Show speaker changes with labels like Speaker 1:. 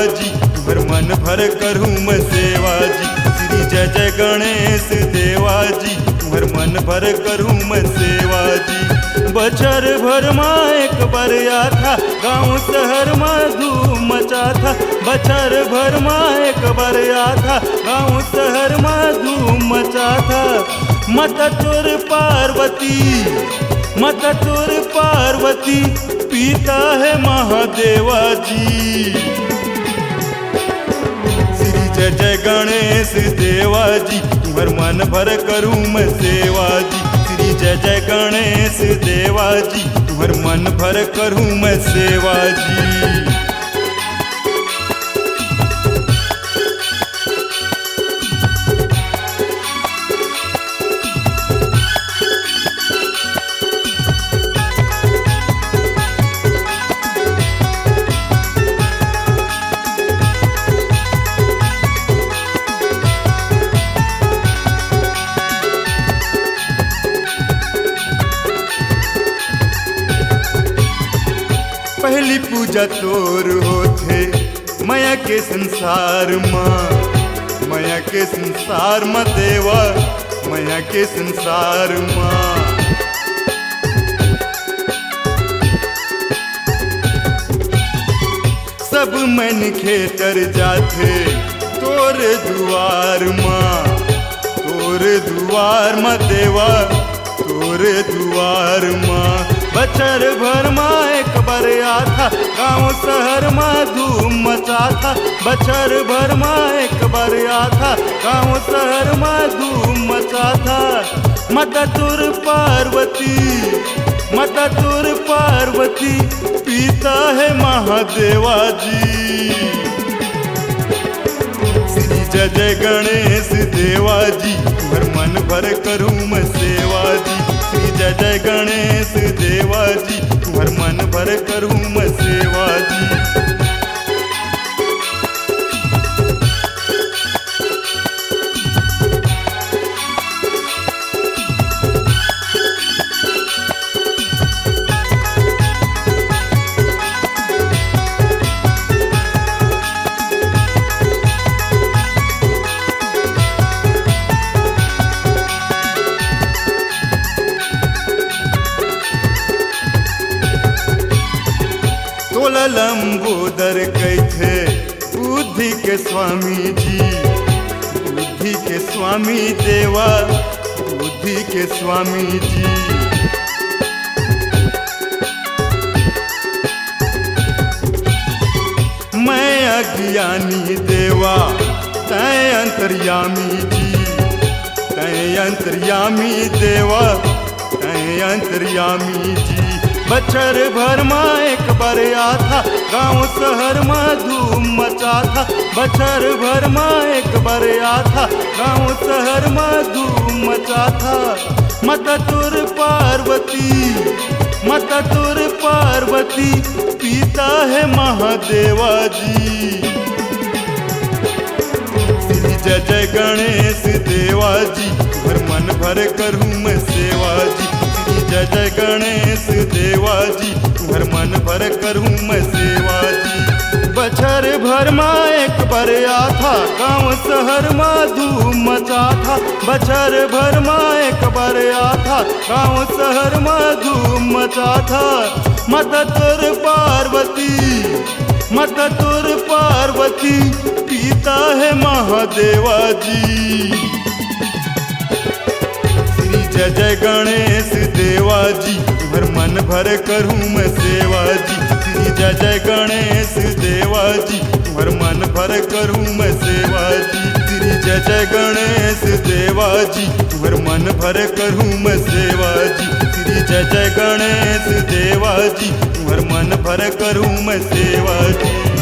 Speaker 1: जी, तुम्हर मन भर करूँ मैं सेवा जी। श्री जय जय गणेश देवा जी, तुम्हर मन भर करूँ मैं सेवा जी। बचर भर माँ एक बार था, गाँव शहर में धूम मचा था। बचर भर माँ एक बार था, गाँव शहर में धूम मचा था। मत तोर पार्वती, मत तोर पार्वती, पिता है महादेवा जी। श्री जय जय गणेश देवा जी, तुम्हर मन भर करूँ मैं सेवा जी। श्री जय जय गणेश देवा जी, तुम्हर मन भर करूँ मैं सेवा जी। पहली पूजा तोर होथे माया के संसार माँ, माया के संसार माँ देवा, माया के संसार माँ। सब मन खेतर जाथे तोरे दुआर माँ, तोरे दुआर माँ देवा, तोरे दुआर माँ। बचर भर माँ एक बार था, गाँव शहर में धूम मचा था। बचर भर माँ एक बार था, गाँव शहर में धूम मचा था। मत तोर पार्वती, मत तोर पार्वती, पिता है महादेवा जी। श्री जय जय गणेश देवा जी, तुम्हर मन भर करूँ मैं सेवा जी। श्री जय जय गणेश देवा जी, तुम्हर मन भर करूँ मैं सेवा जी। तोला लंबोदर कैथे बुद्धि के स्वामी जी, बुद्धि के स्वामी देवा, बुद्धि के स्वामी जी। मैं अज्ञानी देवा, तै अंतर्यामी जी, तै अंतर्यामी देवा, तै अंतर्यामी जी। बचर भर माँ एक बार था, गाँव शहर में धूम मचा था। बचर भर माँ एक बार था, गाँव शहर में धूम मचा था। मत तोर पार्वती, मत तोर पार्वती, पिता है महादेवा जी। श्री जय जय गणेश देवा जी, तुम्हर मन भर करूँ मैं सेवा जी। जय जय गणेश देवा जी, तुम्हर मन भर करूँ मैं सेवा जी। बचर भर माँ एक बार था, गाँव शहर में धूम मचा था। बचर भर माँ एक बार था, गाँव शहर में धूम मचा था। मत तोर पार्वती, मत तोर पार्वती, पिता है महादेवा जी। जय जय गणेश देवा जी, तुम्हर मन भर करूँ मैं सेवा जी। श्री जय जय गणेश देवा जी, तुम्हर मन भर करूँ मैं सेवा जी। श्री जय जय गणेश देवा जी, तुम्हर मन भर करूँ मैं सेवा जी। श्री जय जय गणेश देवा जी, तुम्हर मन भर करूँ मैं सेवा जी।